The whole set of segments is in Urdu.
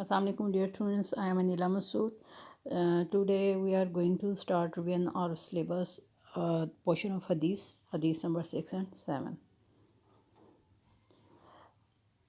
Assalamu alaikum dear students, I am Anila Masood. Today we are going to start reviewing our syllabus portion of Hadith number 6 and 7.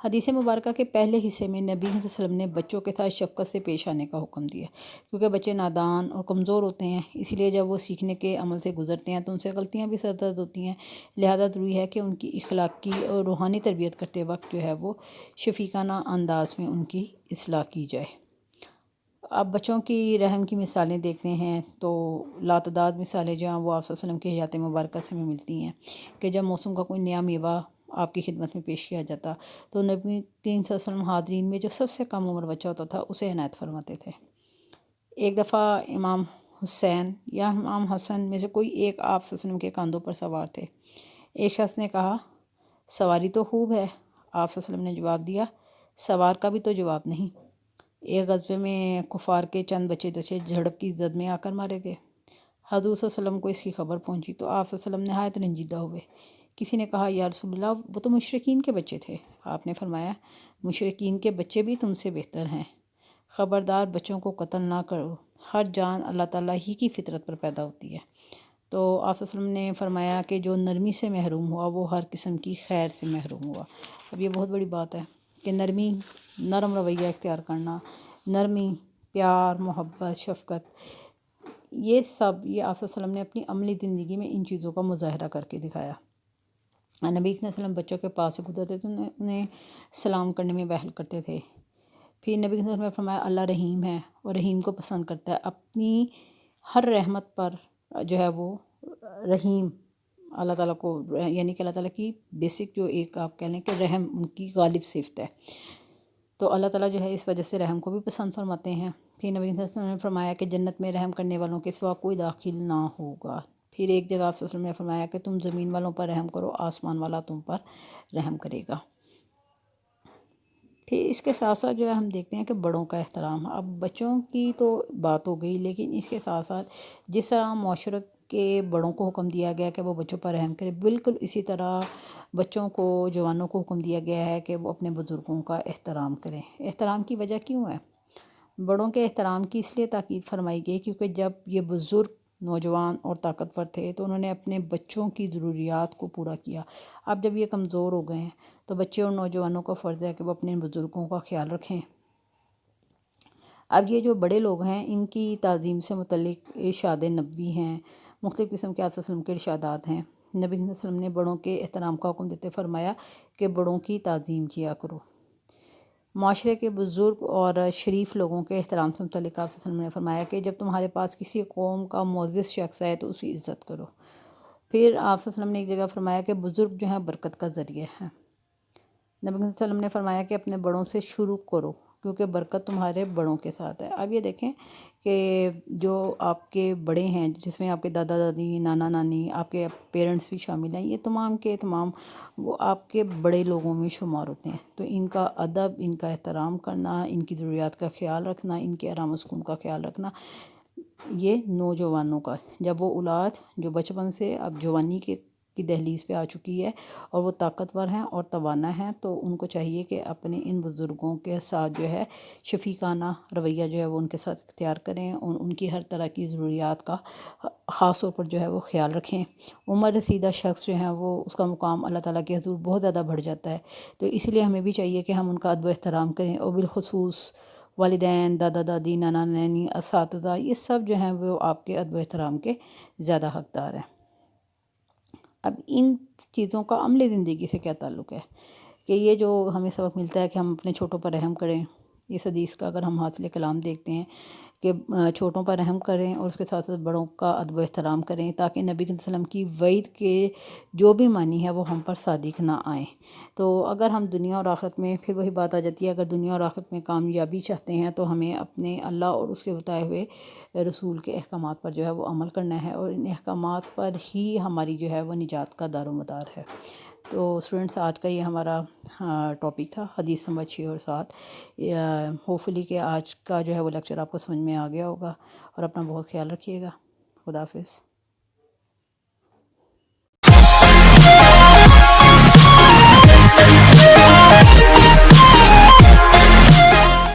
حدیث مبارکہ کے پہلے حصے میں نبی صلی اللہ علیہ وسلم نے بچوں کے ساتھ شفقت سے پیش آنے کا حکم دیا، کیونکہ بچے نادان اور کمزور ہوتے ہیں، اسی لیے جب وہ سیکھنے کے عمل سے گزرتے ہیں تو ان سے غلطیاں بھی سرزد ہوتی ہیں، لہذا ضروری ہے کہ ان کی اخلاقی اور روحانی تربیت کرتے وقت جو ہے وہ شفیقانہ انداز میں ان کی اصلاح کی جائے۔ اب بچوں کی رحم کی مثالیں دیکھتے ہیں تو لاتعداد مثالیں جو ہیں وہ آپ صلی اللہ علیہ وسلم کی حیات مبارکہ سے ہمیں ملتی ہیں کہ جب موسم کا کوئی نیا میوہ آپ کی خدمت میں پیش کیا جاتا تو نبی کریم صلی اللہ علیہ وسلم حاضرین میں جو سب سے کم عمر بچہ ہوتا تھا اسے عنایت فرماتے تھے۔ ایک دفعہ امام حسین یا امام حسن میں سے کوئی ایک آپ صلی اللہ علیہ وسلم کے کاندھوں پر سوار تھے۔ ایک شخص نے کہا، سواری تو خوب ہے۔ آپ صلی اللہ علیہ وسلم نے جواب دیا، سوار کا بھی تو جواب نہیں۔ ایک غزوے میں کفار کے چند بچے جھڑپ کی زد میں آ کر مارے گئے۔ حضور صلی اللہ علیہ وسلم کو اس کی خبر پہنچی تو آپ صلی اللہ علیہ وسلم نہایت رنجیدہ ہوئے۔ کسی نے کہا، یا رسول اللہ، وہ تو مشرکین کے بچے تھے۔ آپ نے فرمایا، مشرکین کے بچے بھی تم سے بہتر ہیں۔ خبردار بچوں کو قتل نہ کرو، ہر جان اللہ تعالیٰ ہی کی فطرت پر پیدا ہوتی ہے۔ تو آپ صلی اللہ علیہ وسلم نے فرمایا کہ جو نرمی سے محروم ہوا وہ ہر قسم کی خیر سے محروم ہوا۔ اب یہ بہت بڑی بات ہے کہ نرم رویہ اختیار کرنا، نرمی، پیار، محبت، شفقت، یہ آپ صلی اللہ علیہ وسلم نے اپنی عملی زندگی میں ان چیزوں کا مظاہرہ کر کے دکھایا۔ نبی صلی اللہ علیہ وسلم بچوں کے پاس سے گزرتے تو انہیں سلام کرنے میں بہل کرتے تھے۔ پھر نبی صلی اللہ علیہ وسلم نے فرمایا، اللہ رحیم ہے اور رحیم کو پسند کرتا ہے۔ اپنی ہر رحمت پر جو ہے وہ رحیم اللہ تعالیٰ کو، یعنی کہ اللہ تعالیٰ کی بیسک جو ایک آپ کہہ لیں کہ رحم ان کی غالب صفت ہے، تو اللہ تعالیٰ جو ہے اس وجہ سے رحم کو بھی پسند فرماتے ہیں۔ پھر نبی صلی اللہ علیہ وسلم نے فرمایا کہ جنت میں رحم کرنے والوں کے سوا کوئی داخل نہ ہوگا۔ پھر ایک جگہ آپ صلی اللہ علیہ وسلم نے فرمایا کہ تم زمین والوں پر رحم کرو، آسمان والا تم پر رحم کرے گا۔ پھر اس کے ساتھ ساتھ جو ہے ہم دیکھتے ہیں کہ بڑوں کا احترام۔ اب بچوں کی تو بات ہو گئی، لیکن اس کے ساتھ ساتھ جس طرح معاشرت کے بڑوں کو حکم دیا گیا کہ وہ بچوں پر رحم کرے، بالکل اسی طرح بچوں کو، جوانوں کو حکم دیا گیا ہے کہ وہ اپنے بزرگوں کا احترام کریں۔ احترام کی وجہ کیوں ہے؟ بڑوں کے احترام کی اس لیے تاکید فرمائی گئی کیونکہ جب یہ بزرگ نوجوان اور طاقتور تھے تو انہوں نے اپنے بچوں کی ضروریات کو پورا کیا۔ اب جب یہ کمزور ہو گئے ہیں تو بچے اور نوجوانوں کا فرض ہے کہ وہ اپنے بزرگوں کا خیال رکھیں۔ اب یہ جو بڑے لوگ ہیں ان کی تعظیم سے متعلق ارشاد نبوی ہیں، مختلف قسم کے آپ صلی اللہ علیہ وسلم کے ارشادات ہیں۔ نبی صلی اللہ علیہ وسلم نے بڑوں کے احترام کا حکم دیتے فرمایا کہ بڑوں کی تعظیم کیا کرو۔ معاشرے کے بزرگ اور شریف لوگوں کے احترام سے متعلق آپ صلی اللہ علیہ وسلم نے فرمایا کہ جب تمہارے پاس کسی قوم کا معزز شخص ہے تو اس کی عزت کرو۔ پھر آپ صلی اللہ علیہ وسلم نے ایک جگہ فرمایا کہ بزرگ جو ہیں برکت کا ذریعہ ہیں۔ نبی صلی اللہ علیہ وسلم نے فرمایا کہ اپنے بڑوں سے شروع کرو کیونکہ برکت تمہارے بڑوں کے ساتھ ہے۔ اب یہ دیکھیں کہ جو آپ کے بڑے ہیں، جس میں آپ کے دادا دادی، نانا نانی، آپ کے پیرنٹس بھی شامل ہیں، یہ تمام کے تمام وہ آپ کے بڑے لوگوں میں شمار ہوتے ہیں۔ تو ان کا ادب، ان کا احترام کرنا، ان کی ضروریات کا خیال رکھنا، ان کے آرام و سکون کا خیال رکھنا، یہ نوجوانوں کا، جب وہ اولاد جو بچپن سے اب جوانی کی دہلیز پہ آ چکی ہے اور وہ طاقتور ہیں اور توانا ہیں، تو ان کو چاہیے کہ اپنے ان بزرگوں کے ساتھ جو ہے شفیقانہ رویہ جو ہے وہ ان کے ساتھ اختیار کریں اور ان کی ہر طرح کی ضروریات کا خاص طور پر جو ہے وہ خیال رکھیں۔ عمر رسیدہ شخص جو ہیں وہ اس کا مقام اللہ تعالیٰ کے حضور بہت زیادہ بڑھ جاتا ہے، تو اس لیے ہمیں بھی چاہیے کہ ہم ان کا ادب و احترام کریں، اور بالخصوص والدین، دادا دادی، نانا نانی، اساتذہ، یہ سب جو ہیں وہ آپ کے ادب و احترام کے زیادہ حقدار ہیں۔ اب ان چیزوں کا عملی زندگی سے کیا تعلق ہے کہ یہ جو ہمیں سبق ملتا ہے کہ ہم اپنے چھوٹوں پر رحم کریں، اس حدیث کا اگر ہم حاصل کلام دیکھتے ہیں کہ چھوٹوں پر رحم کریں اور اس کے ساتھ ساتھ بڑوں کا ادب و احترام کریں تاکہ نبی صلی اللہ علیہ وسلم کی وعید کے جو بھی معنی ہے وہ ہم پر صادق نہ آئیں۔ تو اگر ہم دنیا اور آخرت میں، پھر وہی بات آ جاتی ہے، اگر دنیا اور آخرت میں کامیابی چاہتے ہیں تو ہمیں اپنے اللہ اور اس کے بتائے ہوئے رسول کے احکامات پر جو ہے وہ عمل کرنا ہے، اور ان احکامات پر ہی ہماری جو ہے وہ نجات کا دار و مدار ہے۔ تو اسٹوڈنٹس، آج کا یہ ہمارا ٹاپک تھا، حدیث نمبر 6 اور 7۔ ہوپفلی کہ آج کا جو ہے وہ لیکچر آپ کو سمجھ میں آ گیا ہوگا، اور اپنا بہت خیال رکھیے گا۔ خدا حافظ۔